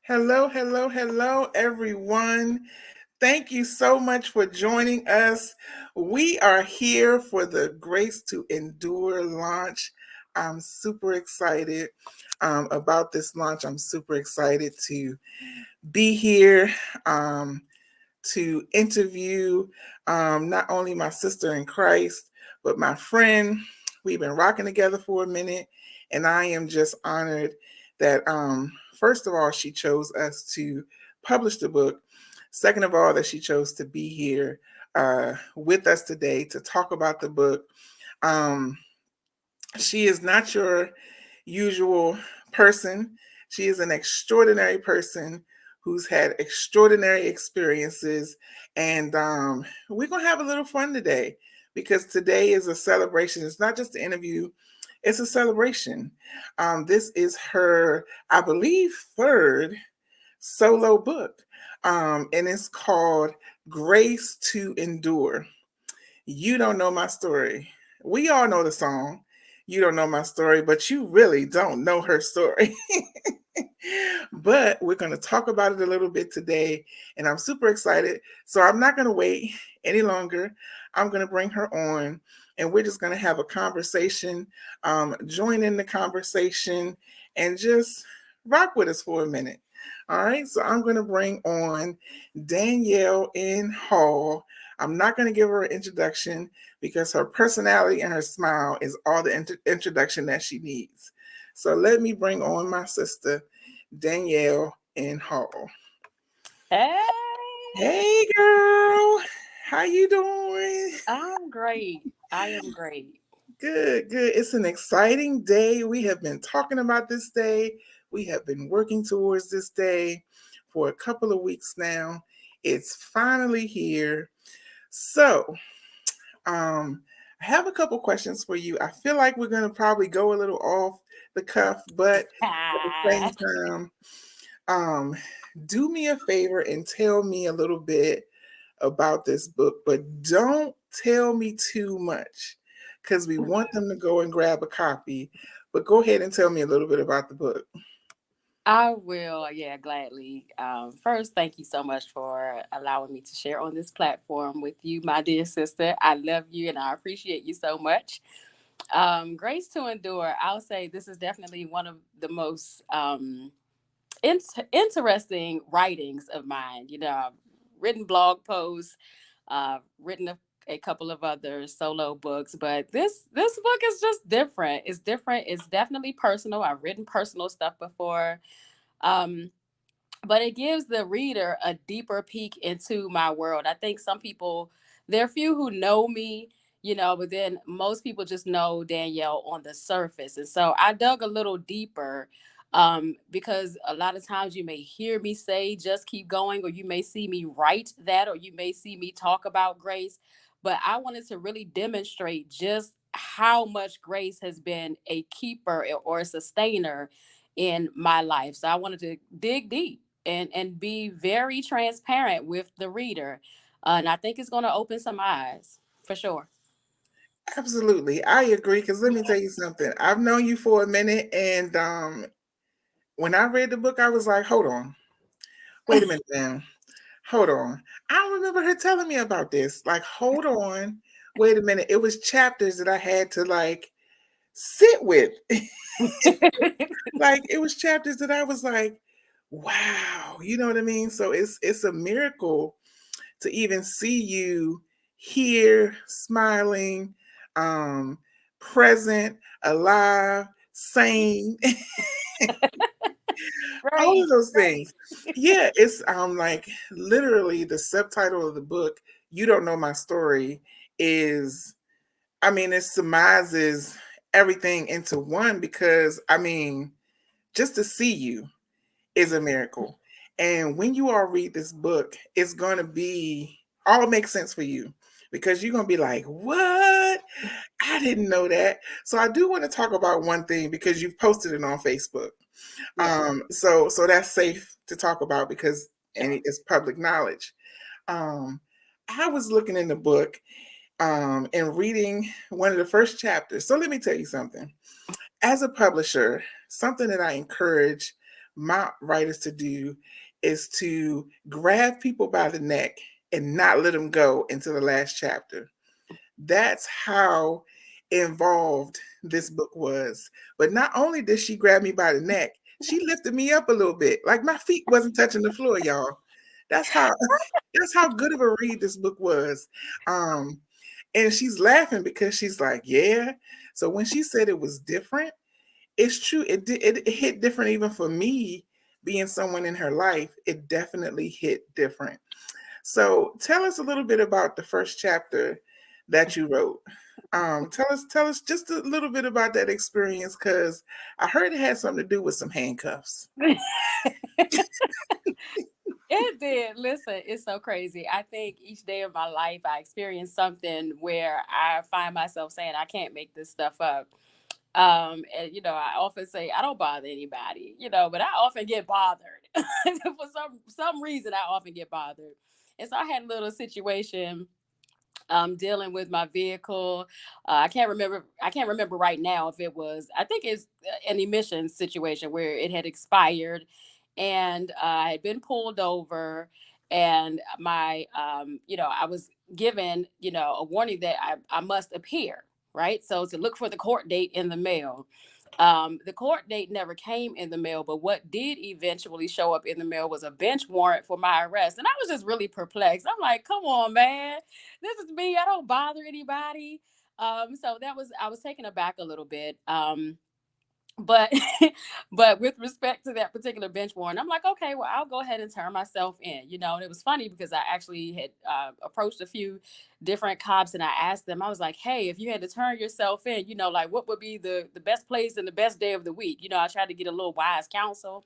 Hello, hello, hello, everyone. Thank you so much for joining us. We are here for the Grace to Endure launch. I'm super excited about this launch. I'm super excited to be here to interview not only my sister in Christ, but my friend. We've been rocking together for a minute, and I am just honored that, first of all, she chose us to publish the book. Second of all, that she chose to be here with us today to talk about the book. Um, she is not your usual person. She is an extraordinary person who's had extraordinary experiences. And we're going to have a little fun today because today is a celebration. It's not just an interview, it's a celebration. This is her, I believe, third solo book, and it's called Grace to Endure. You don't know my story. We all know the song. You don't know my story, but you really don't know her story. But we're going to talk about it a little bit today, and I'm super excited. So I'm not going to wait any longer. I'm going to bring her on, and we're just going to have a conversation, join in the conversation, and just rock with us for a minute. All right, so I'm going to bring on Danielle N. Hall. I'm not going to give her an introduction because her personality and her smile is all the introduction that she needs. So let me bring on my sister, Danielle N. Hall. Hey, Hey, girl. How you doing? I'm great. I am great. Good, good. It's an exciting day. We have been talking about this day. We have been working towards this day for a couple of weeks now. It's finally here. So, I have a couple questions for you. I feel like we're going to probably go a little off the cuff, but at the same Ah, time, um, do me a favor and tell me a little bit about this book, but don't tell me too much because we want them to go and grab a copy. But go ahead and tell me a little bit about the book. I will, yeah, gladly. First, thank you so much for allowing me to share on this platform with you, my dear sister. I love you and I appreciate you so much. Grace to Endure, I'll say this is definitely one of the most interesting writings of mine. I've written blog posts, written a couple of other solo books, but this book is just different. It's different. It's definitely personal. I've written personal stuff before, um, but it gives the reader a deeper peek into my world. I think some people, there are few who know me, but then most people just know Danielle on the surface. And so I dug a little deeper, because a lot of times you may hear me say, just keep going, or you may see me write that, or you may see me talk about grace. But I wanted to really demonstrate just how much grace has been a keeper or a sustainer in my life. So I wanted to dig deep and be very transparent with the reader. And I think it's going to open some eyes for sure. Absolutely. I agree. Because let me tell you something. I've known you for a minute. And when I read the book, I was like, hold on. Wait a minute now. Hold on. I don't remember her telling me about this. Like, hold on. Wait a minute. It was chapters that I had to like sit with. Like it was chapters that I was like, wow, you know what I mean? So it's a miracle to even see you here smiling, um, present, alive, sane, all Right, of those right. things. Yeah, it's like literally the subtitle of the book, You Don't Know My Story, is I mean, it surmises everything into one because I mean, just to see you is a miracle. And when you all read this book, it's going to be all make sense for you because you're going to be like, what? I didn't know that. So I do want to talk about one thing because you've posted it on Facebook. Yeah, So that's safe to talk about because and sure. it's public knowledge. Um, I was looking in the book and reading one of the first chapters. So let me tell you something. As a publisher, something that I encourage my writers to do is to grab people by the neck and not let them go into the last chapter. That's how involved this book was. But not only did she grab me by the neck, she lifted me up a little bit. Like my feet wasn't touching the floor, y'all. That's how that's how good of a read this book was. Um, and she's laughing because she's like, yeah. So when she said it was different, it's true. It hit different even for me being someone in her life. It definitely hit different. So tell us a little bit about the first chapter that you wrote. Tell us just a little bit about that experience because I heard it had something to do with some handcuffs. It did. Listen, it's so crazy. I think each day of my life, I experience something where I find myself saying, I can't make this stuff up. And I often say I don't bother anybody, but I often get bothered. For some reason I often get bothered. And so I had a little situation dealing with my vehicle. I can't remember right now if it was, I think it's an emissions situation where it had expired, and I had been pulled over, and I was given, a warning that I must appear, right? So to look for the court date in the mail. The court date never came in the mail, but what did eventually show up in the mail was a bench warrant for my arrest. And I was just really perplexed. I'm like, come on, man. This is me. I don't bother anybody. So I was taken aback a little bit. But but with respect to that particular bench warrant, I'm like, okay, well, I'll go ahead and turn myself in, and it was funny because I actually had approached a few different cops, and I asked them, I was like, hey, if you had to turn yourself in, like what would be the best place and the best day of the week? I tried to get a little wise counsel.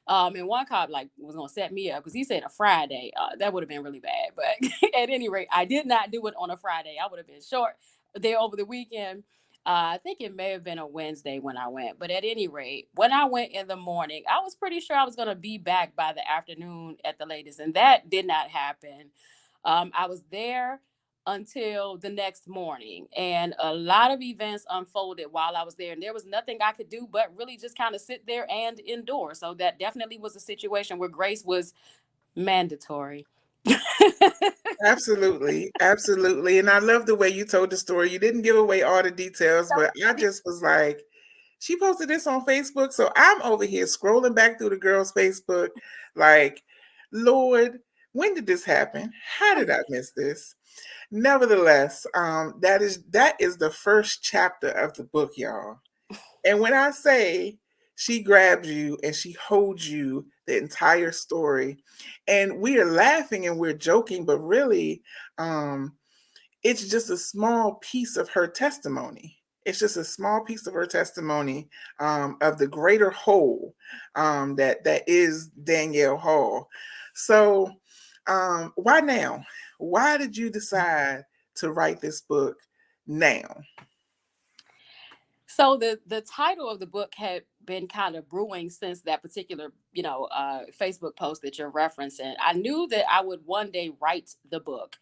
And one cop like was gonna set me up because he said a Friday. That would have been really bad. But at any rate, I did not do it on a Friday. I would have been short there over the weekend. I think it may have been a Wednesday when I went. But at any rate, when I went in the morning, I was pretty sure I was gonna be back by the afternoon at the latest, and that did not happen. I was there until the next morning, and a lot of events unfolded while I was there, and there was nothing I could do but really just kind of sit there and endure. So that definitely was a situation where grace was mandatory. Absolutely, absolutely. And I love the way you told the story. You didn't give away all the details, but I just was like, she posted this on Facebook. So I'm over here scrolling back through the girl's Facebook, like, Lord, when did this happen? How did I miss this? Nevertheless, that is the first chapter of the book, y'all. And when I say she grabs you and she holds you the entire story, and we are laughing and we're joking, but really, um, it's just a small piece of her testimony. It's just a small piece of her testimony of the greater whole that is Danielle Hall. So, why now? Why did you decide to write this book now? So the title of the book had been kind of brewing since that particular, Facebook post that you're referencing. I knew that I would one day write the book.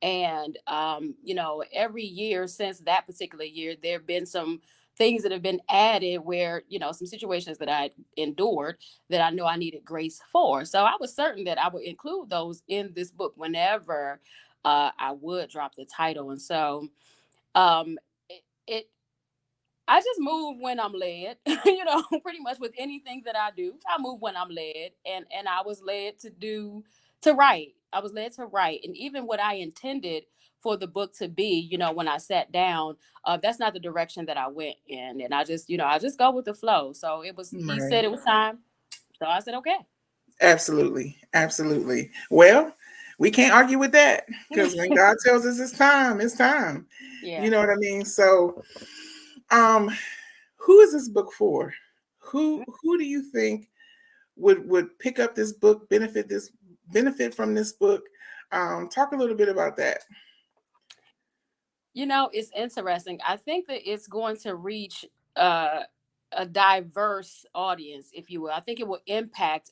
And every year since that particular year, there have been some things that have been added where, some situations that I endured that I know I needed grace for. So I was certain that I would include those in this book whenever I would drop the title. And so um it I just move when I'm led, pretty much with anything that I do. I move when I'm led, and I was led to write. I was led to write, and even what I intended for the book to be, when I sat down, that's not the direction that I went in, and I just go with the flow. So it was. He Right. said it was time, so I said okay. Absolutely. Absolutely. Well, we can't argue with that because when God tells us it's time, it's time. Yeah. You know what I mean? So, um, who is this book for? Who do you think would pick up this book, benefit from this book? Talk a little bit about that. It's interesting. I think that it's going to reach uh, a diverse audience, if you will. I think it will impact,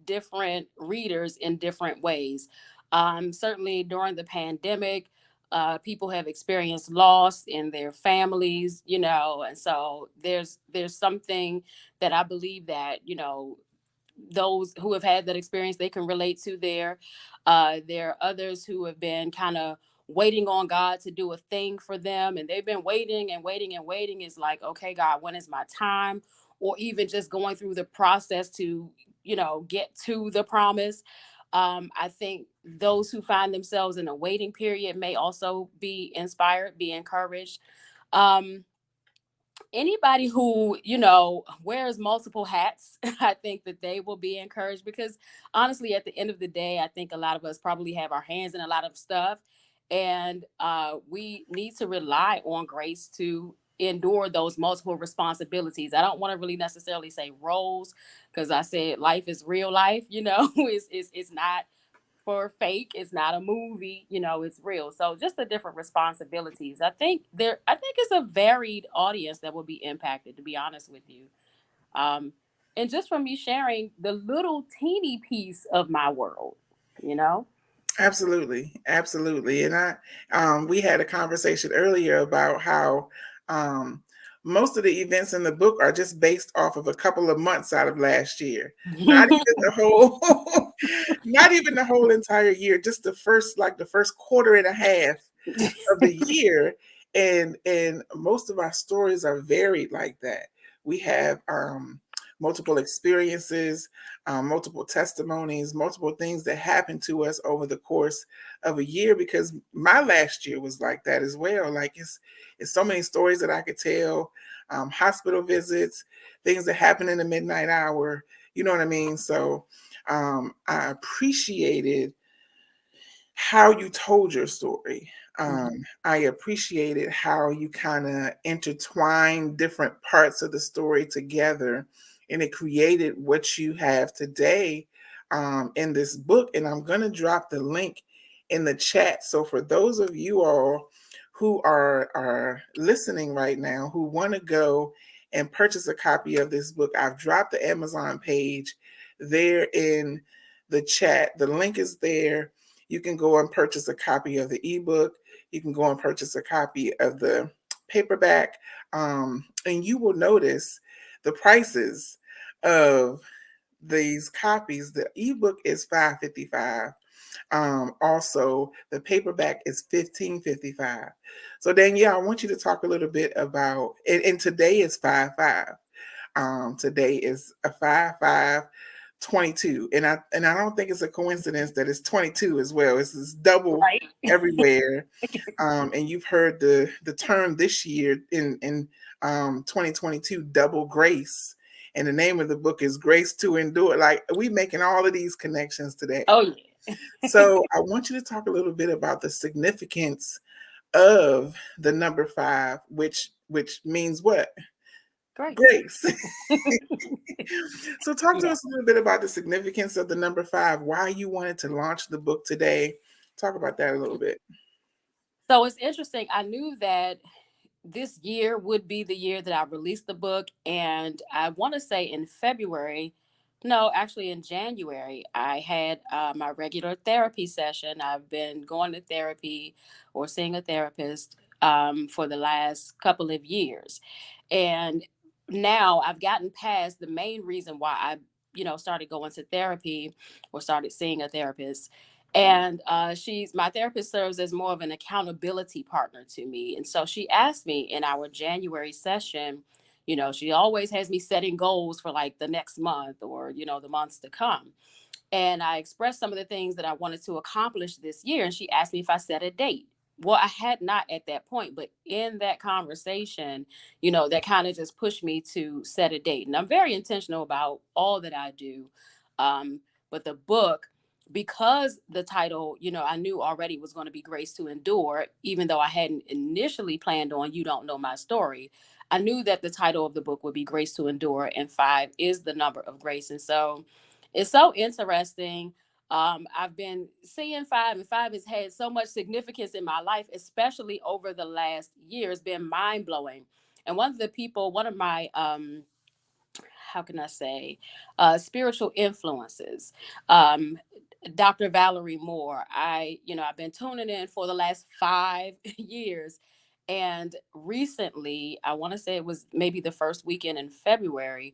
different readers in different ways. Certainly during the pandemic, People have experienced loss in their families, and so there's something that I believe that those who have had that experience, they can relate to. There are others who have been kind of waiting on God to do a thing for them, and they've been waiting and waiting and waiting. Is like, okay, God, when is my time? Or even just going through the process to get to the promise. I think those who find themselves in a waiting period may also be inspired, be encouraged. um, Anybody who wears multiple hats, I think that they will be encouraged, because honestly, at the end of the day, I think a lot of us probably have our hands in a lot of stuff, and we need to rely on grace to endure those multiple responsibilities. I don't want to really necessarily say roles, because I said life is real life. It's not for fake. It's not a movie, it's real. So just the different responsibilities. I think it's a varied audience that will be impacted, to be honest with you. Um, and just from me sharing the little teeny piece of my world, you know? Absolutely, absolutely. And we had a conversation earlier about how um, most of the events in the book are just based off of a couple of months out of last year. Not even the whole, not even the whole entire year. Just the first quarter and a half of the year. And most of our stories are varied like that. We have multiple experiences, multiple testimonies, multiple things that happened to us over the course of a year, because my last year was like that as well. Like it's so many stories that I could tell, hospital visits, things that happen in the midnight hour, you know what I mean? So I appreciated how you told your story. Mhm. I appreciated how you kind of intertwined different parts of the story together, and it created what you have today in this book. And I'm going to drop the link in the chat. So for those of you all who are listening right now, who want to go and purchase a copy of this book, I've dropped the Amazon page there in the chat. The link is there. You can go and purchase a copy of the ebook. You can go and purchase a copy of the paperback. And you will notice the prices of these copies. The ebook is $5.55. Also, the paperback is $15.55. So, Danielle, I want you to talk a little bit about, and today is 5/5. Today is a 5/5 22, and I don't think it's a coincidence that it's 22 as well. It's double Right. everywhere. And you've heard the term this year in 2022, double grace. And the name of the book is Grace to Endure. Like, we making all of these connections today. Oh, yeah. So I want you to talk a little bit about the significance of the number five, which means what? Great. Grace. So talk to Yeah. us a little bit about the significance of the number five, why you wanted to launch the book today. Talk about that a little bit. So it's interesting. I knew that this year would be the year that I released the book. And I want to say in February, no, actually in January, I had my regular therapy session. I've been going to therapy or seeing a therapist for the last couple of years. And now I've gotten past the main reason why I, started going to therapy or started seeing a therapist. And she's my therapist serves as more of an accountability partner to me. And so she asked me in our January session, she always has me setting goals for like the next month or the months to come. And I expressed some of the things that I wanted to accomplish this year, and she asked me if I set a date. Well, I had not at that point, but in that conversation, that kind of just pushed me to set a date. And I'm very intentional about all that I do. But the book, because the title, I knew already was going to be Grace to Endure, even though I hadn't initially planned on You Don't Know My Story. I knew that the title of the book would be Grace to Endure, and five is the number of grace. And so it's so interesting. I've been seeing five, and five has had so much significance in my life, especially over the last year. It's been mind blowing. And one of my, how can I say, spiritual influences, um, Dr. Valerie Moore. I've been tuning in for the last 5 years. And recently, I want to say it was maybe the first weekend in February,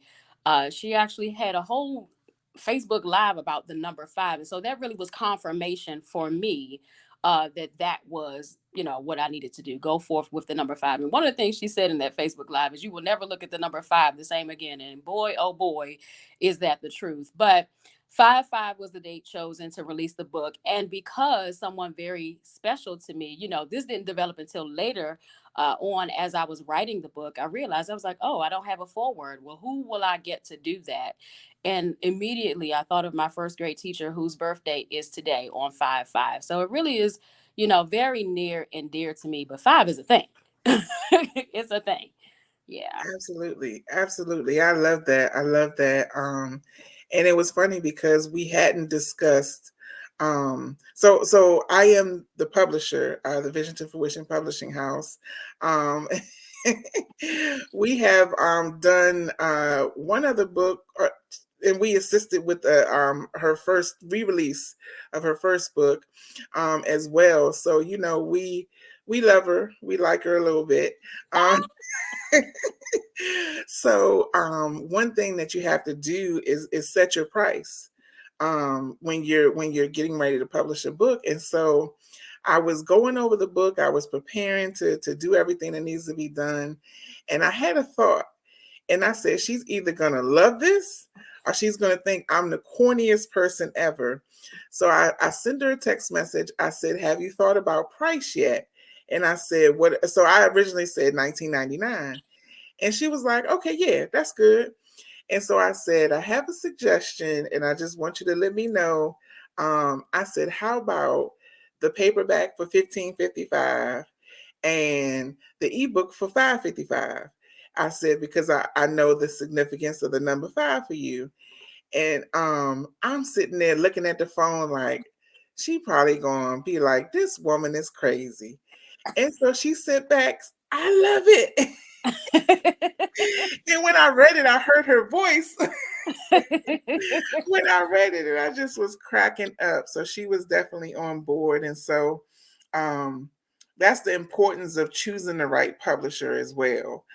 she actually had a whole Facebook Live about the number five. And so that really was confirmation for me, that was, what I needed to do, go forth with the number five. And one of the things she said in that Facebook Live is, you will never look at the number five the same again. And boy, oh boy, is that the truth. But 5/5 was the date chosen to release the book. And because someone very special to me, this didn't develop until later on, as I was writing the book, I realized, I was like, oh, I don't have a foreword. Well, who will I get to do that? And immediately I thought of my first grade teacher, whose birthday is today on 5/5. So it really is, very near and dear to me. But five is a thing. It's a thing. Yeah. Absolutely. Absolutely. I love that. I love that. And it was funny because we hadn't discussed so I am the publisher, the Vision to Fruition Publishing House. Um we have done one other book, and we assisted with her first re-release of her first book as well. So we love her, we like her a little bit. So one thing that you have to do is set your price when you're getting ready to publish a book. And so I was going over the book, I was preparing to do everything that needs to be done, and I had a thought, and I said, she's either gonna love this or she's gonna think I'm the corniest person ever. So I sent her a text message. I said, have you thought about price yet? And I said, what? So I originally said $19.99. And she was like, okay, yeah, that's good. And so I said, I have a suggestion and I just want you to let me know. I said, how about the paperback for $15.55 and the ebook for $5.55? I said, because I know the significance of the number five for you. And I'm sitting there looking at the phone like, she probably gonna be like, this woman is crazy. And so she sent back, I love it. And when I read it, I heard her voice when I read it, and I just was cracking up. So she was definitely on board. And so that's the importance of choosing the right publisher as well.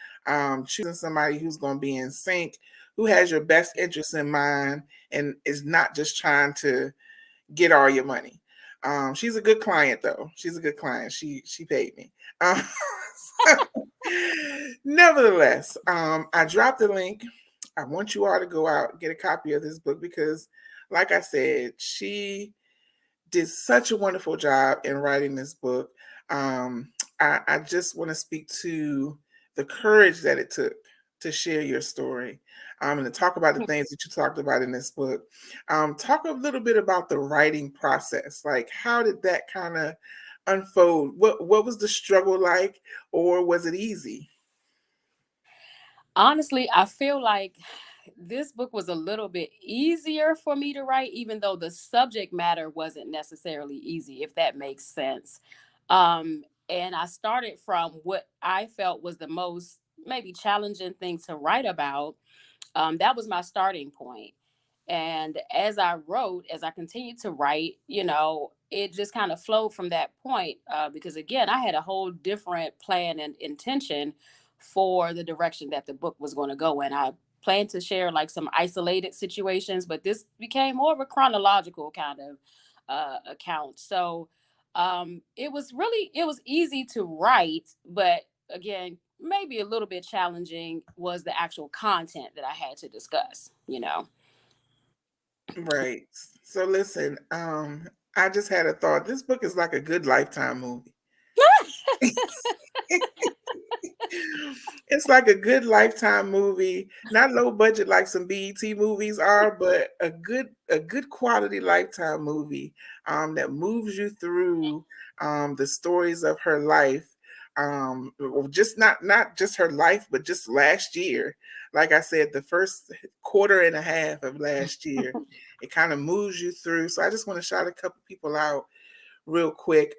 Choosing somebody who's going to be in sync, who has your best interests in mind, and is not just trying to get all your money. She's a good client, though. She's a good client. She paid me. So, nevertheless, I dropped the link. I want you all to go out and get a copy of this book because, like I said, she did such a wonderful job in writing this book. I just want to speak to the courage that it took to share your story, and to talk about the things that you talked about in this book. Talk a little bit about the writing process. Like, how did that kind of unfold? What was the struggle like, or was it easy? Honestly, I feel like this book was a little bit easier for me to write, even though the subject matter wasn't necessarily easy, if that makes sense. And I started from what I felt was the most maybe challenging thing to write about. That was my starting point. And as I wrote, as I continued to write, it just kind of flowed from that point. Because again, I had a whole different plan and intention for the direction that the book was going to go in. I planned to share like some isolated situations, but this became more of a chronological kind of account. So it was easy to write, but again, maybe a little bit challenging was the actual content that I had to discuss. Right. So listen, I just had a thought. This book is like a good Lifetime movie. It's like a good Lifetime movie, not low budget like some BET movies are, but a good quality Lifetime movie that moves you through the stories of her life. Just not just her life, but just last year. Like I said, the first quarter and a half of last year, it kind of moves you through. So I just want to shout a couple people out real quick.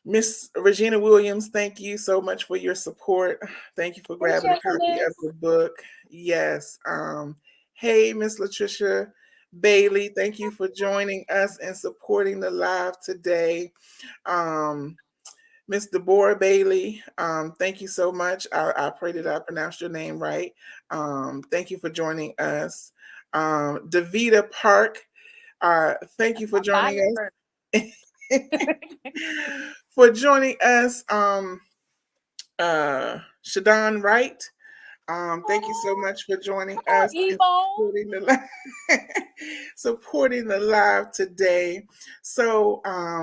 Miss Regina Williams, thank you so much for your support. Thank you for grabbing a Appreciate you, copy of Miss. the book. Yes. Hey, Miss Latricia. Bailey, thank you for joining us and supporting the live today. Um, Miss Deborah Bailey, thank you so much. I pray that I pronounced your name right. Thank you for joining us. Davita Park, thank you for joining Fire. us. For joining us, Shadon Wright. Thank you so much for joining Oh, us and Ebone. supporting the live, supporting the live today. So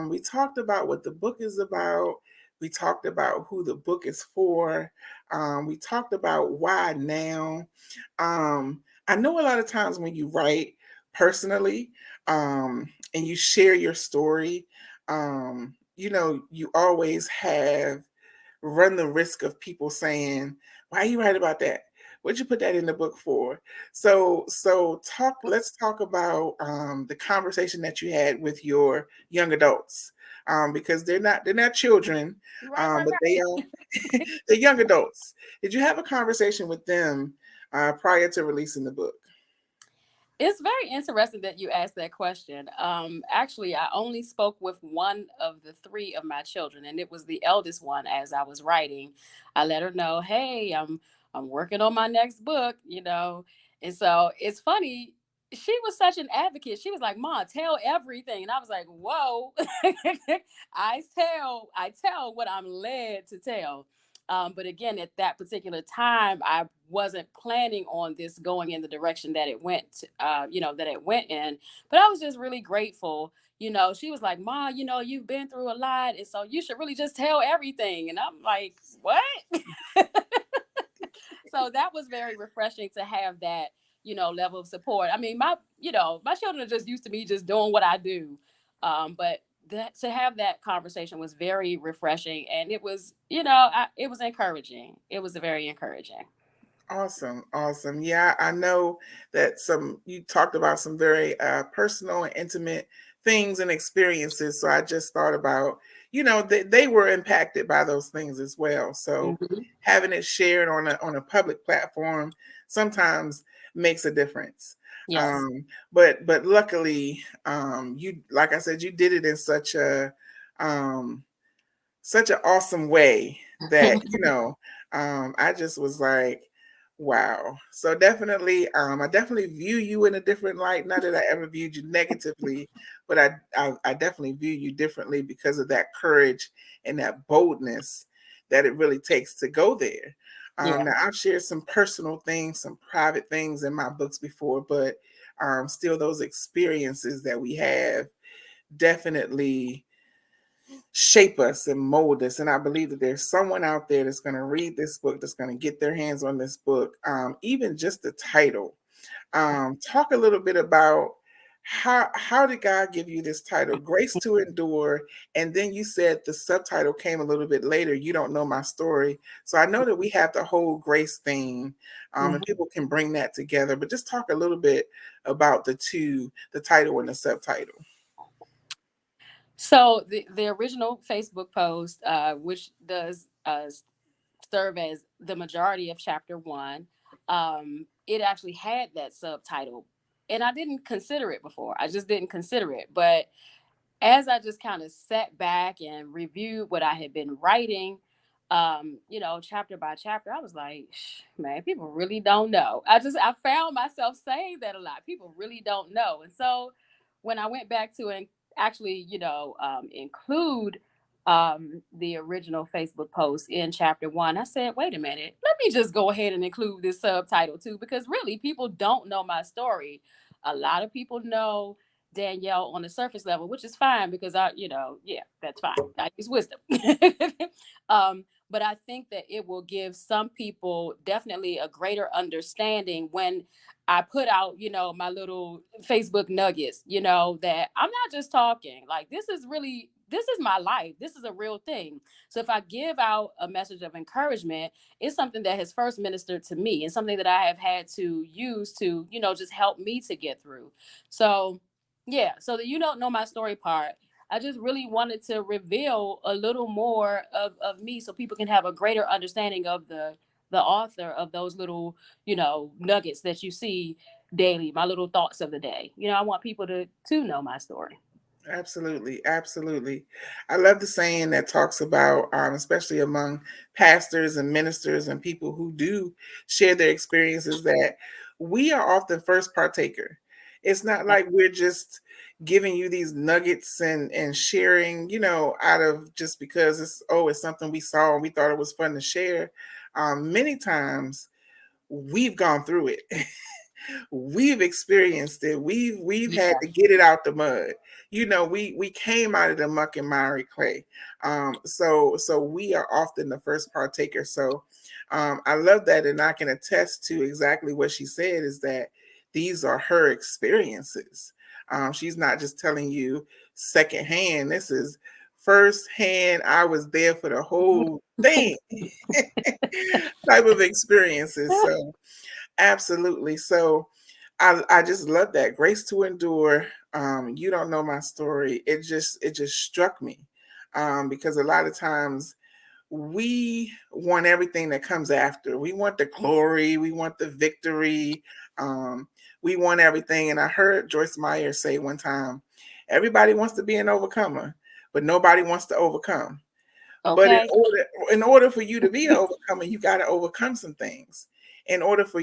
we talked about what the book is about. We talked about who the book is for. We talked about why now. I know a lot of times when you write personally and you share your story, you always have run the risk of people saying, "Why are you write about that? What'd you put that in the book for?" So talk. Let's talk about the conversation that you had with your young adults, because they're not children, Right, right, but they are they're young adults. Did you have a conversation with them prior to releasing the book? It's very interesting that you asked that question. Actually, I only spoke with one of the three of my children, and it was the eldest one. As I was writing, I let her know, "Hey, I'm working on my next book," And so it's funny. She was such an advocate. She was like, "Mom, tell everything," and I was like, "Whoa!" I tell what I'm led to tell. But again, at that particular time, I wasn't planning on this going in the direction that it went, that it went in. But I was just really grateful. She was like, "Ma, you've been through a lot, and so you should really just tell everything." And I'm like, "What?" So that was very refreshing to have that, level of support. I mean, my children are just used to me just doing what I do. But that to have that conversation was very refreshing, and it was, it was encouraging. It was very encouraging. Awesome, awesome. Yeah, I know that some you talked about some very personal and intimate things and experiences. So I just thought about, they were impacted by those things as well. So Hmm. having it shared on a public platform sometimes makes a difference. Yes. But luckily, you like I said, you did it in um, such an awesome way that I just was like, wow. So definitely, I definitely view you in a different light. Not that I ever viewed you negatively, but I definitely view you differently because of that courage and that boldness that it really takes to go there. Yeah. Now I've shared some personal things, some private things in my books before, but still those experiences that we have definitely shape us and mold us. And I believe that there's someone out there that's going to read this book, that's going to get their hands on this book. Even just the title. Talk a little bit about how did God give you this title, Grace to Endure? And then you said the subtitle came a little bit later. You don't know my story. So I know that we have the whole grace theme, and Mhm. people can bring that together. But just talk a little bit about the title and the subtitle. So the original Facebook post, which does serve as the majority of chapter one, it actually had that subtitle, and I didn't consider it before. I just didn't consider it, but as I just kind of sat back and reviewed what I had been writing, chapter by chapter, I was like, Man, people really don't know." I found myself saying that a lot. People really don't know. And so when I went back to and actually, include the original Facebook post in chapter one, I said, wait a minute, let me just go ahead and include this subtitle too, because really people don't know my story. A lot of people know Danielle on the surface level, which is fine because yeah, that's fine. I use wisdom. But I think that it will give some people definitely a greater understanding when I put out, my little Facebook nuggets, that I'm not just talking. Like this is my life. This is a real thing. So if I give out a message of encouragement, it's something that has first ministered to me and something that I have had to use to, just help me to get through. So yeah, so that you don't know my story part. I just really wanted to reveal a little more of me so people can have a greater understanding of the author of those little, nuggets that you see, daily, my little thoughts of the day. I want people to know my story. Absolutely, absolutely. I love the saying that talks about, especially among pastors and ministers and people who do share their experiences, that we are often first partaker. It's not Yeah. like we're just giving you these nuggets and sharing, out of just because it's something we saw and we thought it was fun to share. Many times we've gone through it. We've experienced it. We've had Yeah. to get it out the mud. We came out of the muck and miry clay. So we are often the first partaker. So I love that, and I can attest to exactly what she said, is that these are her experiences. She's not just telling you secondhand. This is firsthand. I was there for the whole thing type of experiences. So absolutely. So I just love that. Grace to endure. You don't know my story. It just struck me. Because a lot of times we want everything that comes after. We want the glory, we want the victory, um, we want everything. And I heard Joyce Meyer say one time, everybody wants to be an overcomer, but nobody wants to overcome. But in Okay. order for you to be an overcomer, you got to overcome some things. In order for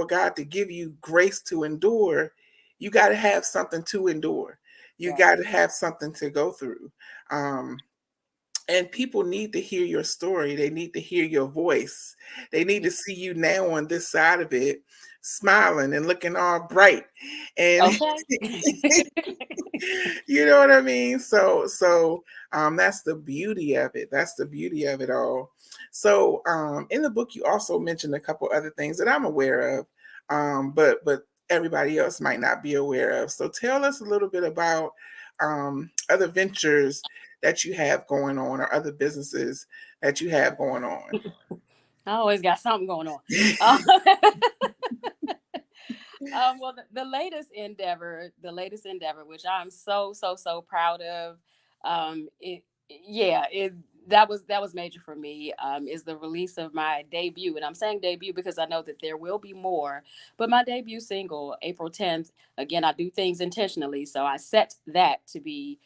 God to give you grace to endure, you got to have something to endure. You Right. got to have something to go through. Um, and people need to hear your story. They need to hear your voice. They need to see you now on this side of it, smiling and looking all bright. And Okay. you know what I mean? So that's the beauty of it. That's the beauty of it all. So in the book you also mentioned a couple other things that I'm aware of, but everybody else might not be aware of. So tell us a little bit about other ventures that you have going on, or other businesses that you have going on. I always got something going on. Well, the latest endeavor, which I'm so so so proud of, it yeah, it that was major for me. Is the release of my debut, and I'm saying debut because I know that there will be more. But my debut single, April 10th. Again, I do things intentionally, so I set that to be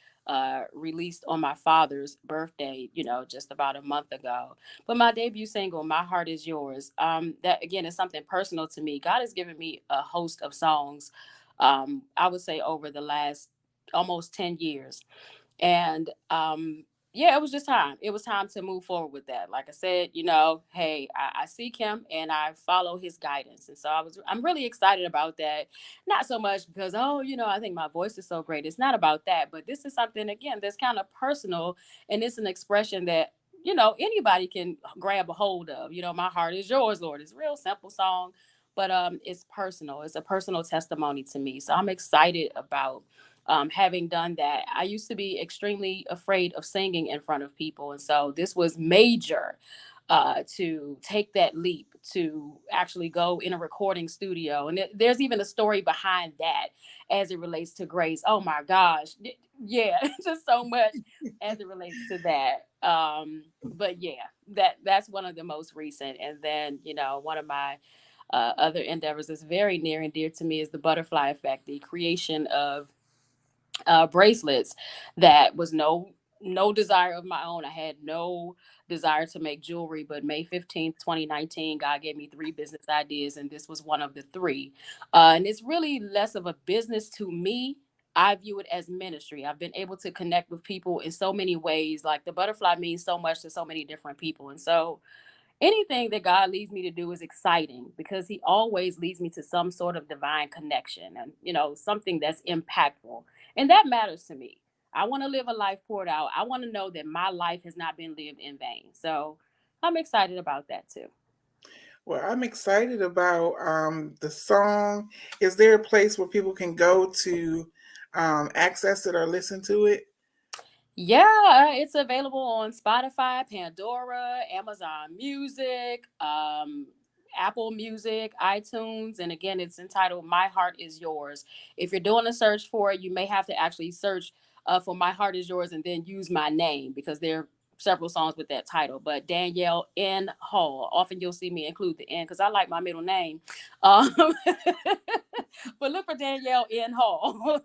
released on my father's birthday. Just about a month ago. But my debut single, My Heart Is Yours, that again is something personal to me. God has given me a host of songs, I would say over the last almost 10 years. And yeah, it was just time. It was time to move forward with that. Like I said, hey, I seek him and I follow his guidance. And so I'm really excited about that. Not so much because, oh, I think my voice is so great. It's not about that. But this is something, again, that's kind of personal. And it's an expression that, anybody can grab a hold of. My heart is yours, Lord. It's a real simple song, but it's personal. It's a personal testimony to me. So I'm excited about having done that. I used to be extremely afraid of singing in front of people. And so this was major, to take that leap to actually go in a recording studio. And there's even a story behind that as it relates to Grace. Oh my gosh. Yeah, just so much as it relates to that. But yeah, that's one of the most recent. And then, one of my other endeavors is very near and dear to me is the butterfly effect, the creation of bracelets that was no desire of my own. I had no desire to make jewelry, but May 15th, 2019, God gave me three business ideas, and this was one of the three. And it's really less of a business to me. I view it as ministry. I've been able to connect with people in so many ways. Like the butterfly means so much to so many different people. And so anything that God leads me to do is exciting because he always leads me to some sort of divine connection and, something that's impactful. And that matters to me. I want to live a life poured out. I want to know that my life has not been lived in vain. So I'm excited about that too. Well, I'm excited about the song. Is there a place where people can go to access it or listen to it? Yeah, it's available on Spotify, Pandora, Amazon Music, Apple Music, iTunes, and again, it's entitled "My Heart Is Yours." If you're doing a search for it, you may have to actually search for "My Heart Is Yours" and then use my name because they're several songs with that title, but Danielle N. Hall. Often you'll see me include the N because I like my middle name. Um, but look for Danielle N. Hall.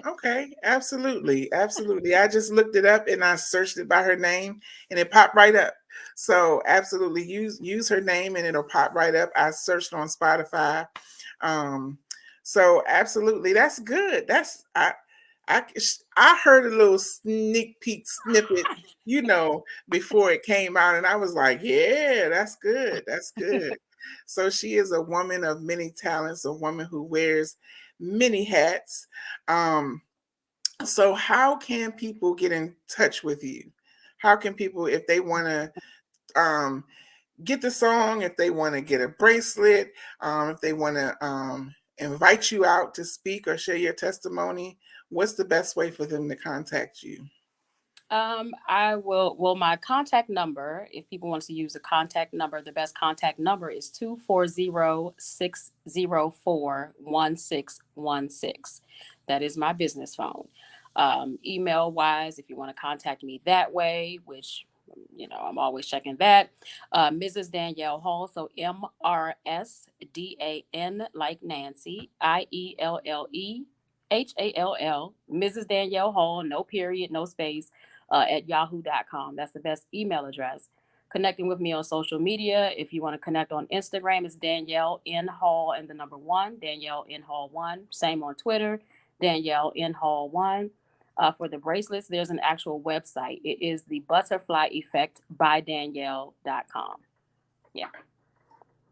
Okay, absolutely, absolutely. I just looked it up and I searched it by her name and it popped right up. So absolutely use her name and it'll pop right up. I searched on Spotify. Um so absolutely that's good. I I heard a little sneak peek snippet, before it came out and I was like, yeah, that's good. That's good. So she is a woman of many talents, a woman who wears many hats. Um, so how can people get in touch with you? How can people, if they want to get the song, if they want to get a bracelet, if they want to invite you out to speak or share your testimony, what's the best way for them to contact you? I will, well, my contact number, if people want to use a contact number, the best contact number is 240-604-1616. That is my business phone. Email wise, if you want to contact me that way, which, I'm always checking that. Mrs. Danielle Hall. So MRSDAN like Nancy, IELLEHALL, Mrs. Danielle Hall, no period, no space, at yahoo.com. That's the best email address. Connecting with me on social media. If you want to connect on Instagram, it's Danielle N Hall and the number one, Danielle N Hall one. Same on Twitter, Danielle N Hall one. For the bracelets, there's an actual website. It is the Butterfly Effect by Danielle.com. Yeah.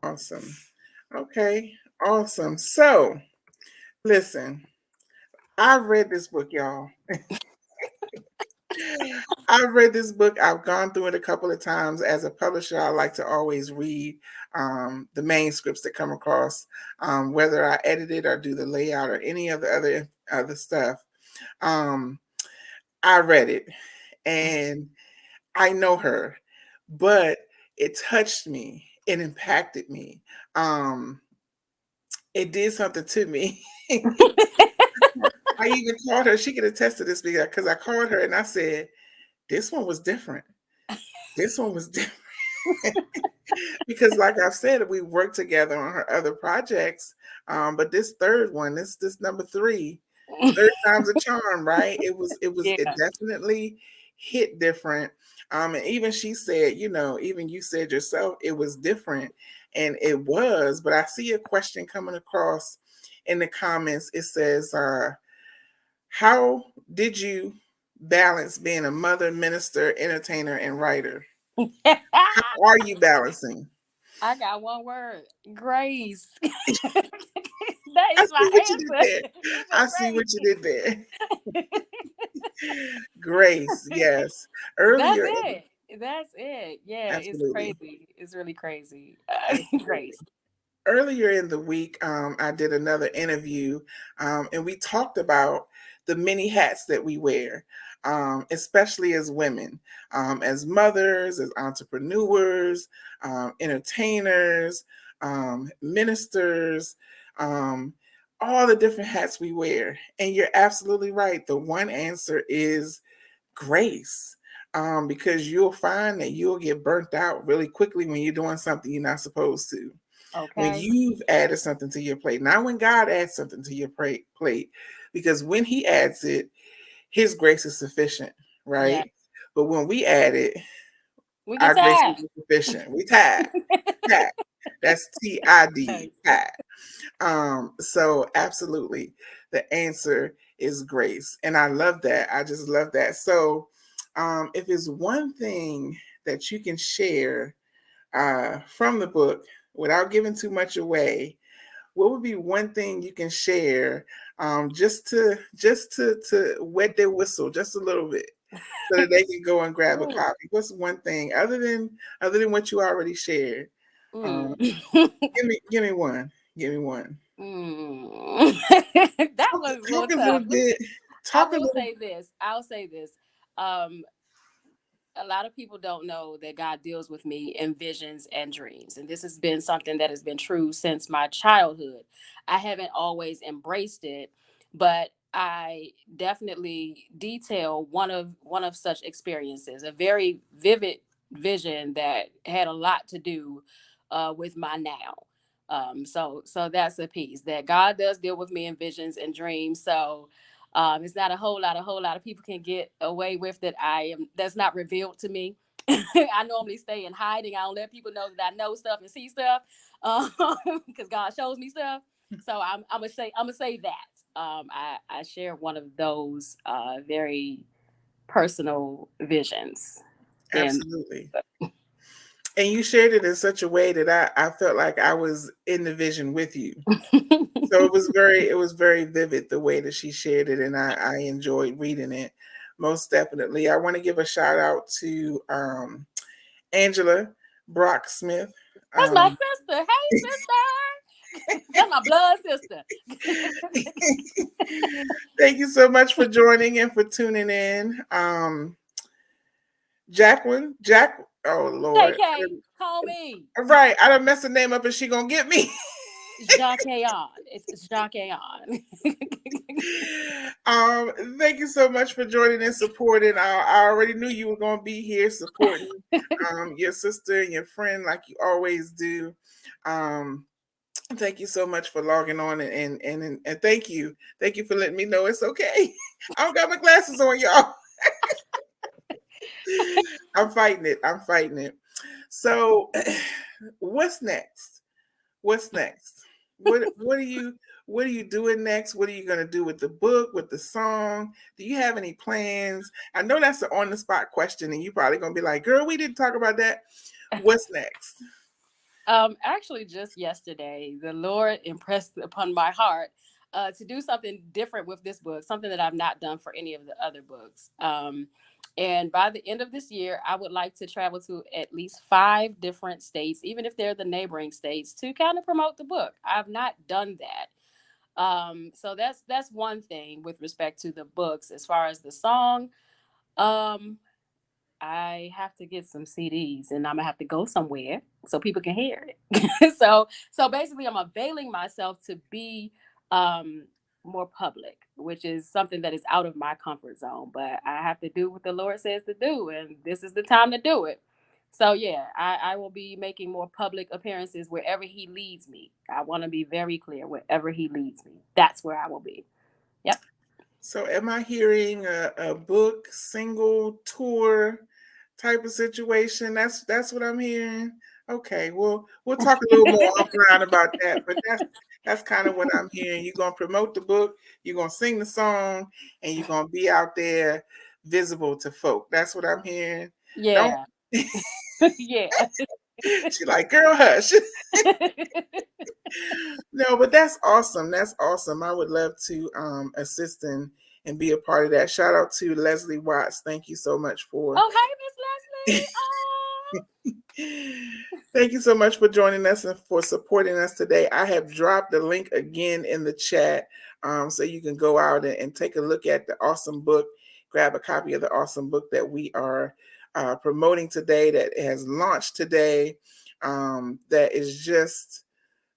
Awesome. Okay, awesome. So listen, I've read this book, y'all. I've read this book. I've gone through it a couple of times. As a publisher, I like to always read the manuscripts that come across, whether I edit it or do the layout or any of the other stuff. Um, I read it, and I know her, but it touched me. It impacted me. Um, it did something to me. I even called her. She could attest to this because I called her and I said, "This one was different. This one was different." Because like I've said, we worked together on her other projects. But this third one, this number three, third time's a charm, right? It Yeah. definitely hit different. And even she said, even you said yourself, it was different. And it was, but I see a question coming across in the comments. It says, how did you balance being a mother, minister, entertainer, and writer? How are you balancing? I got one word: grace. That I is see my what you did answer. there. It's I just see what you grace. did there. Grace, yes. That's Earlier in it. That's it. Yeah, it's absolutely. crazy. It's really crazy. Absolutely. Grace. Earlier in the week, I did another interview, and we talked about the many hats that we wear, especially as women, as mothers, as entrepreneurs, entertainers, ministers, um, all the different hats we wear. And you're absolutely right. The one answer is grace. Because you'll find that you'll get burnt out really quickly when you're doing something you're not supposed to, when Okay. you've added something to your plate, not when God adds something to your plate, because when He adds it, His grace is sufficient, Yeah. right? But when we add it, We get our grace tired. is sufficient. We tied, tied. That's TID, Nice. tied. So absolutely, the answer is grace, and I love that. I just love that. So, if it's one thing that you can share from the book without giving too much away, what would be one thing you can share, just to wet their whistle just a little bit so that they can go and grab a Mm. copy? What's one thing other than what you already shared? Mm. Um, give me one. Give me one. Mm. That Talk, was a little talk a little tough. bit. I Talk a will little. say this. I'll say this. Um, a lot of people don't know that God deals with me in visions and dreams. And this has been something that has been true since my childhood. I haven't always embraced it, but I definitely detail one of such experiences, a very vivid vision that had a lot to do with my now. So that's a piece that God does deal with me in visions and dreams. So it's not a whole lot of people can get away with that. That's not revealed to me. I normally stay in hiding. I don't let people know that I know stuff and see stuff, because God shows me stuff. So I'm gonna say that I share one of those very personal visions. And Absolutely. And you shared it in such a way that I felt like I was in the vision with you. So it was very vivid the way that she shared it, and I enjoyed reading it most definitely. I want to give a shout out to Angela Brock Smith. that's my Um, sister. Hey, sister. That's my blood sister. Thank you so much for joining and for tuning in. Jacqueline, oh Lord. JK, call me. Right, I done messed the name up and she gonna get me. Jacques on. It's Jacques on. Um, Thank you so much for joining and supporting. I already knew you were gonna be here supporting your sister and your friend like you always do. Um, Thank you so much for logging on and thank you for letting me know it's okay. I don't got my glasses on, y'all. I'm fighting it. I'm fighting it. So, what's next? What's next? What are you doing next? What are you gonna do with the book, with the song? Do you have any plans? I know that's an on the spot question, and you're probably gonna be like, "Girl, we didn't talk about that." What's next? Actually, just yesterday, the Lord impressed upon my heart to do something different with this book, something that I've not done for any of the other books. And by the end of this year, I would like to travel to at least 5 different states, even if they're the neighboring states, to kind of promote the book. I've not done that. So that's one thing with respect to the books. As far as the song, um, I have to get some CDs and I'm gonna have to go somewhere so people can hear it. So basically I'm availing myself to be um more public, which is something that is out of my comfort zone. But I have to do what the Lord says to do, and this is the time to do it. So yeah, I will be making more public appearances wherever he leads me. I want to be very clear, wherever he leads me. That's where I will be. Yep. So, am I hearing a book single tour type of situation? That's what I'm hearing. Okay, well, we'll talk a little more offline about that, but that's kind of what I'm hearing. You're gonna promote the book, you're gonna sing the song, and you're gonna be out there visible to folk. That's what I'm hearing. Don't Yeah. Yeah. she like, girl, hush. No, but that's awesome. That's awesome. I would love to assist and be a part of that. Shout out to Leslie Watts. Thank you so much for Oh, hey, Miss Leslie. Oh. thank you so much for joining us and for supporting us today. I have dropped the link again in the chat, so you can go out and take a look at the awesome book, grab a copy of the awesome book that we are promoting today, that has launched today, that is just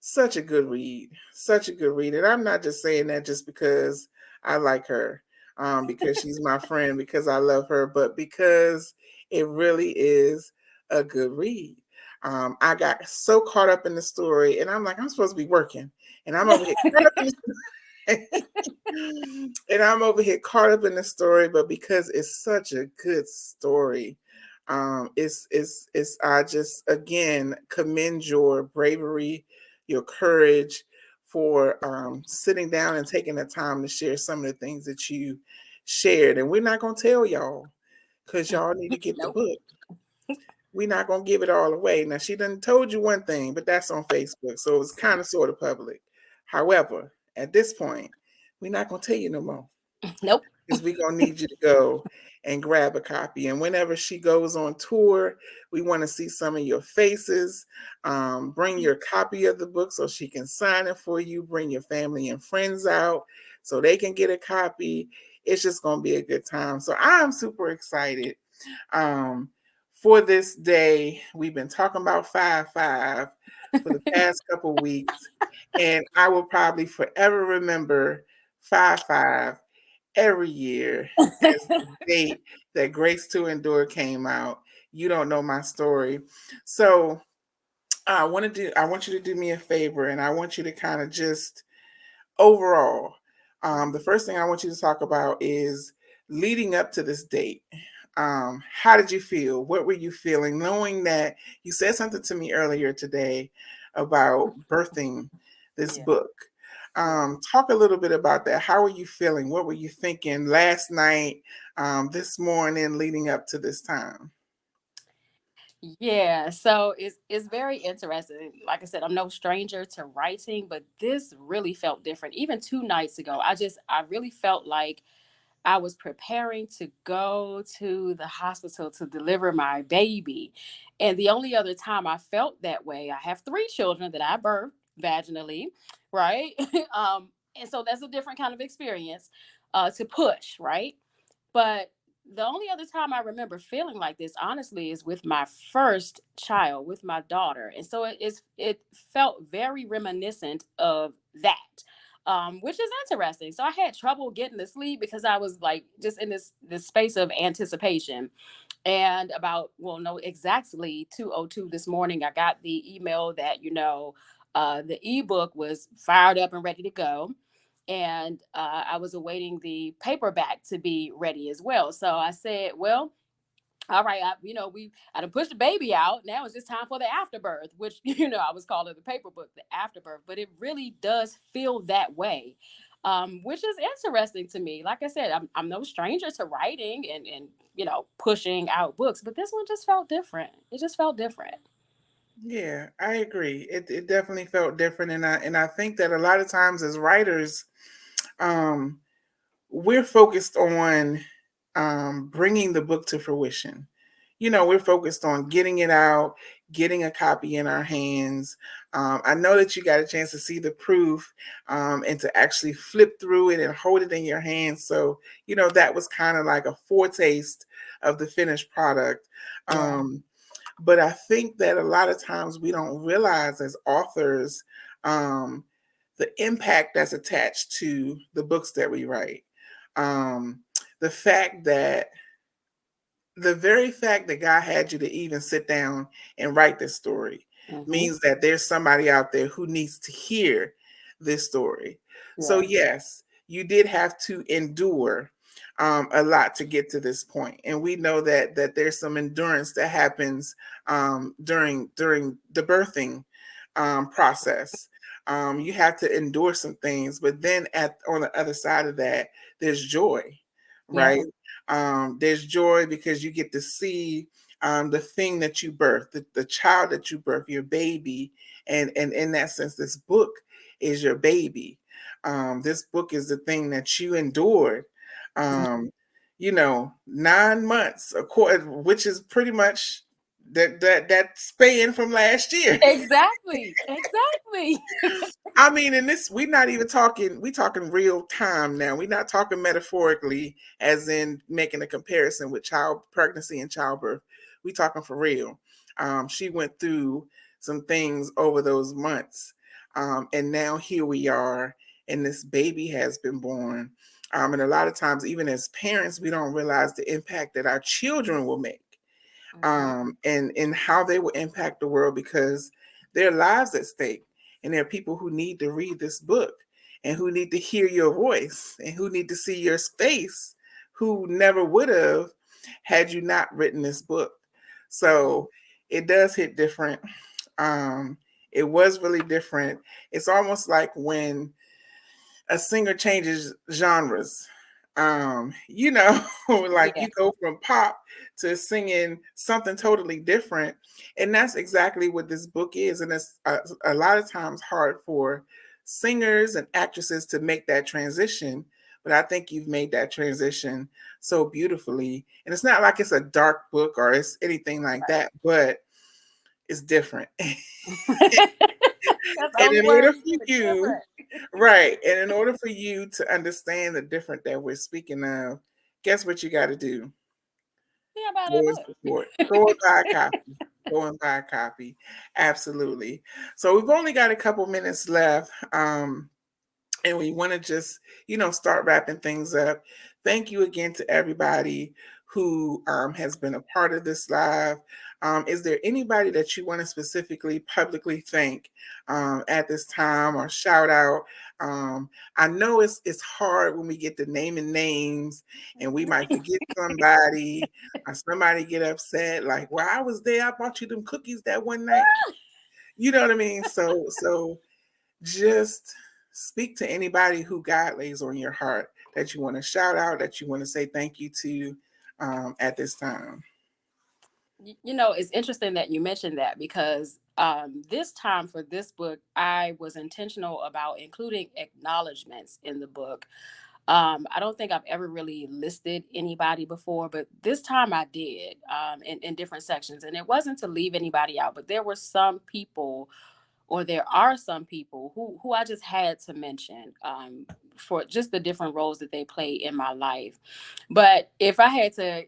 such a good read, such a good read. And I'm not just saying that just because I like her, because she's my friend, because I love her, but because it really is a good read. I got so caught up in the story, and I'm like, I'm supposed to be working, and I'm over here caught up in and I'm over here caught up in the story, but because it's such a good story, it's I just again commend your bravery, your courage for sitting down and taking the time to share some of the things that you shared. And we're not gonna tell y'all because y'all need to get the Nope. book. We're not gonna give it all away. Now she done told you one thing, but that's on Facebook, so it's kind of sort of public. However, at this point, we're not gonna tell you no more Nope. because we're gonna need you to go and grab a copy. And whenever she goes on tour, we want to see some of your faces. Bring your copy of the book so she can sign it for you. Bring your family and friends out so they can get a copy. It's just gonna be a good time. So I'm super excited for this day. We've been talking about 5-5 for the past couple weeks, and I will probably forever remember 5-5 every year as the date that Grace to Endure came out. You don't know my story. So I want you to do me a favor, and I want you to kind of just overall, the first thing I want you to talk about is leading up to this date. How did you feel? What were you feeling, knowing that you said something to me earlier today about birthing this Yeah. book? Yeah. Talk a little bit about that. How were you feeling? What were you thinking last night, this morning, leading up to this time? Yeah, so it's very interesting. Like I said, I'm no stranger to writing, but this really felt different. Even 2 nights ago, I really felt like I was preparing to go to the hospital to deliver my baby. And the only other time I felt that way, I have 3 children that I birthed vaginally, right? And so that's a different kind of experience to push, right? But the only other time I remember feeling like this, honestly, is with my first child, with my daughter, and so it felt very reminiscent of that, which is interesting. So I had trouble getting to sleep because I was like just in this space of anticipation. And about, well, no, exactly 2:02 this morning, I got the email that the ebook was fired up and ready to go, and I was awaiting the paperback to be ready as well. So I said, well, all right, I done pushed the baby out. Now it's just time for the afterbirth, which I was calling the paper book the afterbirth, but it really does feel that way, which is interesting to me. Like I said, I'm no stranger to writing and pushing out books, but this one just felt different. It just felt different. Yeah, I agree. It definitely felt different, and I think that a lot of times as writers, um, we're focused on bringing the book to fruition. We're focused on getting it out, getting a copy in our hands. I know that you got a chance to see the proof, and to actually flip through it and hold it in your hands. So, that was kind of like a foretaste of the finished product. Yeah. But I think that a lot of times we don't realize as authors, um, the impact that's attached to the books that we write. Um, the fact that the very fact that God had you to even sit down and write this story Hmm. means that there's somebody out there who needs to hear this story. So, Yeah. yes, you did have to endure a lot to get to this point, and we know that there's some endurance that happens during the birthing process. You have to endure some things, but then on the other side of that, there's joy, Yeah. right? There's joy because you get to see the thing that you birth, the child that you birth, your baby. And in that sense, this book is your baby. This book is the thing that you endured. Um, 9 months, which is pretty much that span from last year. Exactly. Exactly. I mean, in this, we talking real time now. We're not talking metaphorically, as in making a comparison with child pregnancy and childbirth. We talking for real. She went through some things over those months. And now here we are, and this baby has been born. And a lot of times, even as parents, we don't realize the impact that our children will make, Hmm. and how they will impact the world, because their lives at stake. And there are people who need to read this book, and who need to hear your voice, and who need to see your face, who never would have had you not written this book. So it does hit different. It was really different. It's almost like when a singer changes genres. Like Yeah. you go from pop to singing something totally different. And that's exactly what this book is. And it's a lot of times hard for singers and actresses to make that transition. But I think you've made that transition so beautifully. And it's not like it's a dark book or it's anything like that, but it's different. That's the And only in word order to for give it, you, different. right, and in order for you to understand the different that we're speaking of, guess what you got to do? Yeah, about Go that and support. Go and buy a copy. Go and buy a copy. Absolutely. So we've only got a couple minutes left. and we want to just, start wrapping things up. Thank you again to everybody who has been a part of this live. Is there anybody that you want to specifically publicly thank at this time, or shout out? I know it's hard when we get to naming names and we might forget somebody, or somebody get upset like, well, I was there, I bought you them cookies that one night. You know what I mean? So just speak to anybody who God lays on your heart that you want to shout out, that you want to say thank you to at this time. It's interesting that you mentioned that, because this time for this book, I was intentional about including acknowledgments in the book. I don't think I've ever really listed anybody before, but this time I did, in different sections. And it wasn't to leave anybody out, but there were some people, or there are some people who I just had to mention, for just the different roles that they play in my life. But if I had to,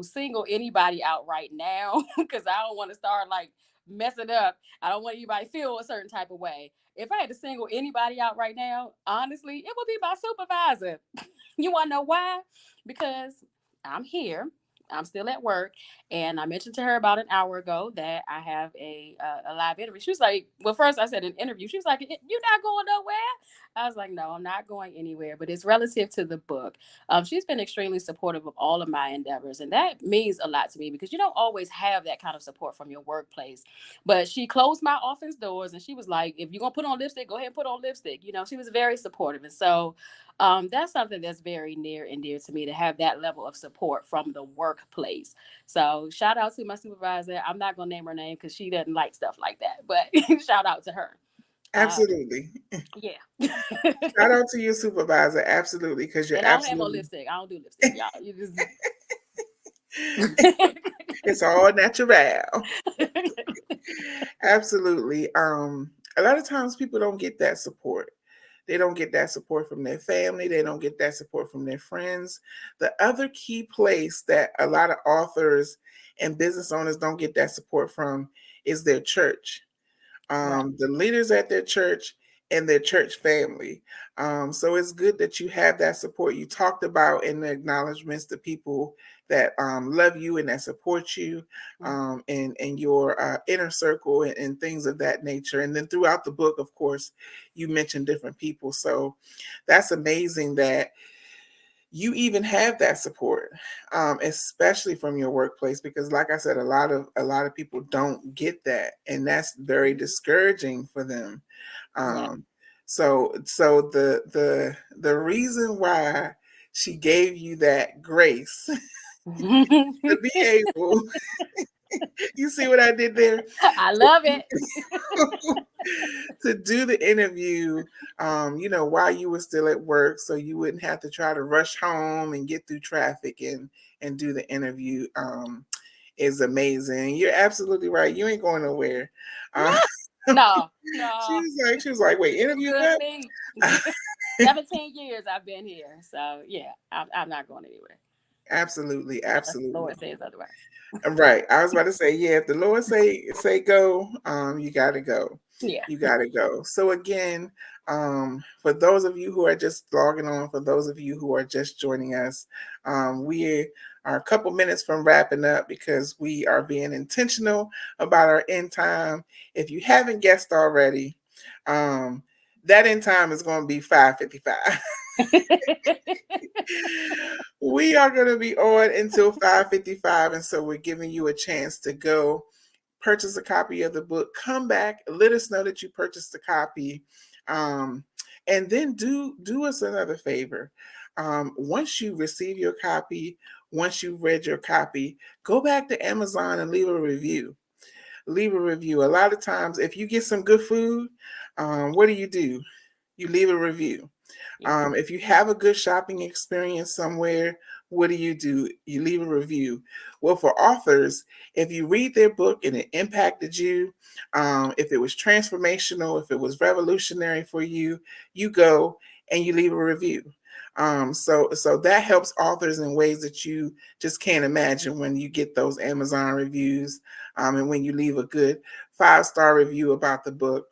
single anybody out right now, because I don't want to start like messing up, I don't want anybody to feel a certain type of way. If I had to single anybody out right now, honestly, it would be my supervisor. You want to know why? Because I'm here. I'm still at work, and I mentioned to her about an hour ago that I have a live interview. She was like, "Well, first I said an interview." She was like, "You're not going nowhere." I was like, "No, I'm not going anywhere." But it's relative to the book. She's been extremely supportive of all of my endeavors, and that means a lot to me, because you don't always have that kind of support from your workplace. But she closed my office doors, and she was like, "If you're gonna put on lipstick, go ahead and put on lipstick." She was very supportive, and so that's something that's very near and dear to me, to have that level of support from the workplace. So shout out to my supervisor. I'm not gonna name her name because she doesn't like stuff like that, but shout out to her. Absolutely. Yeah. Shout out to your supervisor. Absolutely. Because you're And I don't have on absolutely, lipstick. I don't do lipstick, y'all. You just it's all natural. Absolutely. A lot of times people don't get that support. They don't get that support from their family. They don't get that support from their friends. The other key place that a lot of authors and business owners don't get that support from is their church. Right. The leaders at their church and their church family. So it's good that you have that support. You talked about in the acknowledgments the people that love you and that support you, in your inner circle, and things of that nature. And then throughout the book, of course, you mentioned different people. So that's amazing that you even have that support, especially from your workplace, because like I said, a lot of people don't get that, and that's very discouraging for them. Yeah. So the reason why she gave you that grace to be able, you see what I did there, I love it. to do the interview, while you were still at work, so you wouldn't have to try to rush home and get through traffic and do the interview, is amazing. You're absolutely right. You ain't going nowhere. Uh, No, she no. was like, wait, interview Good what? me. 17 years I've been here. So yeah, I'm not going anywhere Absolutely, unless the absolutely. Lord says otherwise. Right. I was about to say, yeah, if the Lord say go, you gotta go. Yeah. You gotta go. So again, for those of you who are just logging on, for those of you who are just joining us, we are a couple minutes from wrapping up because we are being intentional about our end time. If you haven't guessed already, that end time is going to be 5:55. We are going to be on until 5:55, and so we're giving you a chance to go purchase a copy of the book. Come back, let us know that you purchased a copy, and then do us another favor. Once you receive your copy, once you've read your copy, go back to Amazon and leave a review. Leave a review. A lot of times, if you get some good food, what do? You leave a review. Yeah. If you have a good shopping experience somewhere, what do? You leave a review. Well, for authors, if you read their book and it impacted you, if it was transformational, if it was revolutionary for you, you go and you leave a review. So that helps authors in ways that you just can't imagine when you get those Amazon reviews, and when you leave a good 5-star review about the book.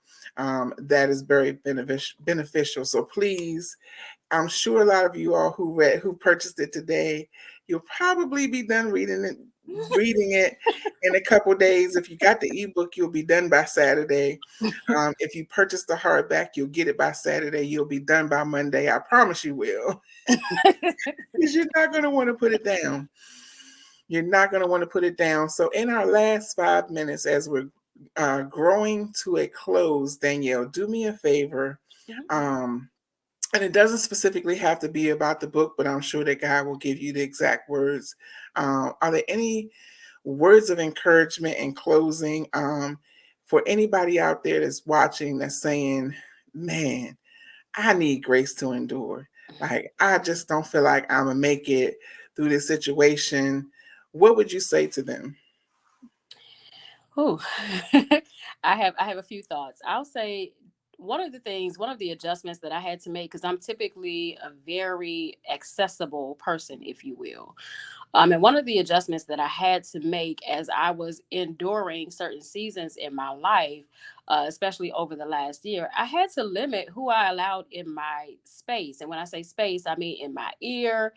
that is very beneficial. So please, I'm sure a lot of you all who purchased it today, you'll probably be done reading it in a couple days. If you got the ebook, you'll be done by Saturday. If you purchase the hardback, you'll get it by Saturday. You'll be done by Monday. I promise you will. Because you're not going to want to put it down. You're not going to want to put it down. So in our last 5 minutes, as we're growing to a close, Danielle, do me a favor. And it doesn't specifically have to be about the book, but I'm sure that God will give you the exact words. Are there any words of encouragement in closing for anybody out there that's watching that's saying, man, I need grace to endure. Like, I just don't feel like I'm going to make it through this situation. What would you say to them? Ooh. I have a few thoughts. I'll say one of the adjustments that I had to make, because I'm typically a very accessible person, if you will. And one of the adjustments that I had to make as I was enduring certain seasons in my life, especially over the last year, I had to limit who I allowed in my space. And when I say space, I mean in my ear,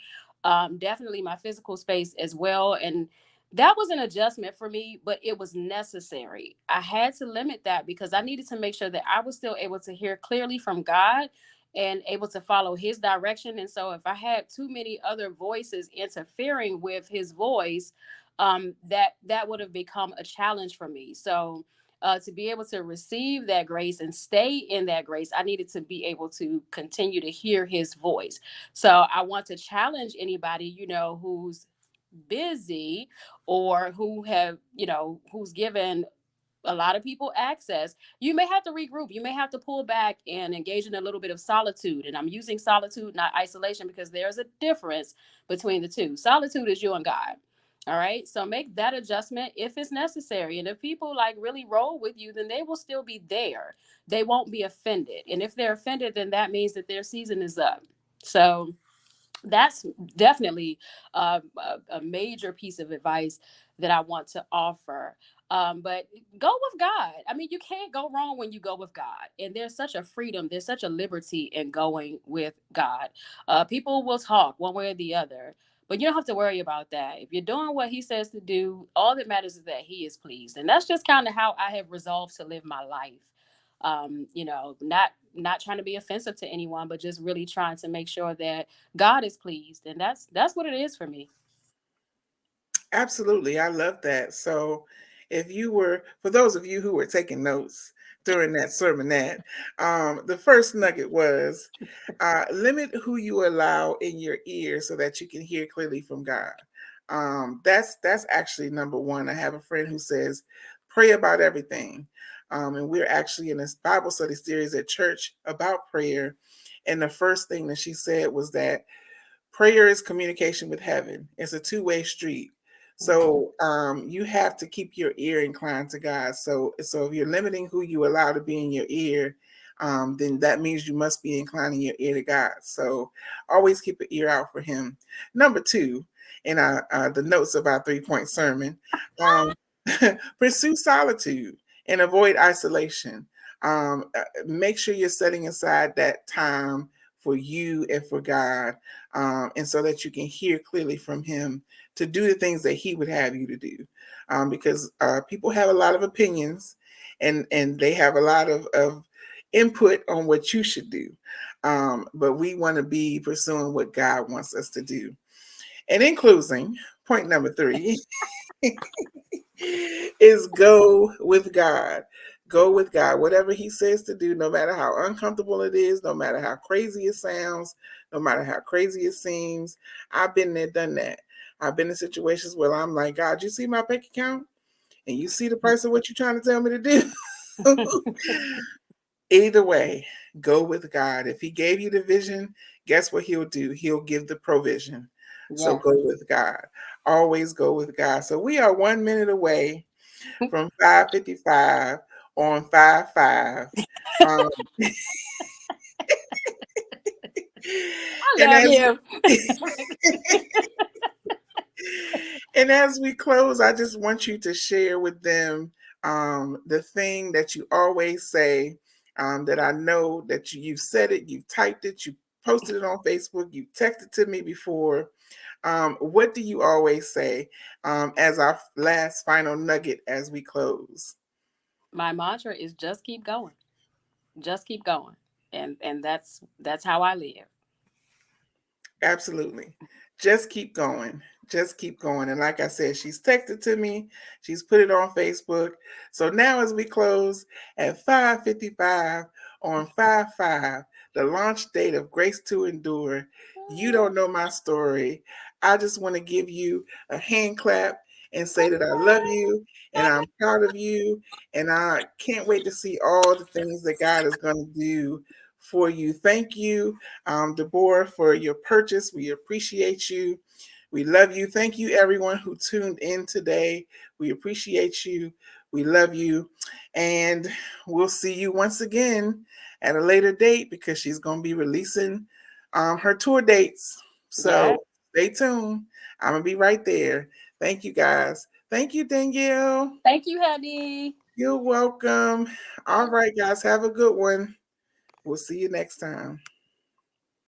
definitely my physical space as well. And that was an adjustment for me, but it was necessary. I had to limit that because I needed to make sure that I was still able to hear clearly from God and able to follow his direction. And so if I had too many other voices interfering with his voice, that would have become a challenge for me. So to be able to receive that grace and stay in that grace, I needed to be able to continue to hear his voice. So I want to challenge anybody, who's busy or who's given a lot of people access. You may have to regroup. You may have to pull back and engage in a little bit of solitude. And I'm using solitude, not isolation, because there's a difference between the two. Solitude is you and God. All right. So make that adjustment if it's necessary. And if people like really roll with you, then they will still be there. They won't be offended. And if they're offended, then that means that their season is up. So that's definitely a major piece of advice that I want to offer. But go with God. I mean, you can't go wrong when you go with God. And there's such a freedom, there's such a liberty in going with God. People will talk one way or the other, but you don't have to worry about that. If you're doing what he says to do, all that matters is that he is pleased. And that's just kind of how I have resolved to live my life. Not trying to be offensive to anyone, but just really trying to make sure that God is pleased. And that's what it is for me. Absolutely. I love that. So for those of you who were taking notes during that sermonette, the first nugget was limit who you allow in your ear so that you can hear clearly from God. That's actually number one. I have a friend who says, pray about everything. And we're actually in this Bible study series at church about prayer. And the first thing that she said was that prayer is communication with heaven. It's a two-way street. So you have to keep your ear inclined to God. So if you're limiting who you allow to be in your ear, then that means you must be inclining your ear to God. So always keep an ear out for him. Number two, in the notes of our 3-point sermon, pursue solitude and avoid isolation. Make sure you're setting aside that time for you and for God, and so that you can hear clearly from him to do the things that he would have you to do. Because people have a lot of opinions and they have a lot of input on what you should do. But we want to be pursuing what God wants us to do. And in closing, point number 3 is go with God. Go with God. Whatever he says to do, no matter how uncomfortable it is, no matter how crazy it sounds, no matter how crazy it seems. I've been there, done that. I've been in situations where I'm like, God, you see my bank account? And you see the price of what you're trying to tell me to do? Either way, go with God. If he gave you the vision, guess what he'll do? He'll give the provision. Yeah. So go with God. Always go with God. So we are 1 minute away from 5:55 on 5/5. I love you. And as we close, I just want you to share with them the thing that you always say that I know that you've said it, you've typed it, you posted it on Facebook, you texted to me before. What do you always say as our last final nugget as we close? My mantra is just keep going. Just keep going. And that's how I live. Absolutely. Just keep going. Just keep going. And like I said, she's texted to me. She's put it on Facebook. So now as we close at 5:55 on 5/5, the launch date of Grace to Endure, you don't know my story. I just want to give you a hand clap and say that I love you and I'm proud of you. And I can't wait to see all the things that God is going to do for you. Thank you, Deborah, for your purchase. We appreciate you. We love you. Thank you, everyone who tuned in today. We appreciate you. We love you. And we'll see you once again at a later date because she's going to be releasing her tour dates. Yeah. So stay tuned. I'm going to be right there. Thank you, guys. Thank you, Danielle. Thank you, honey. You're welcome. All right, guys. Have a good one. We'll see you next time.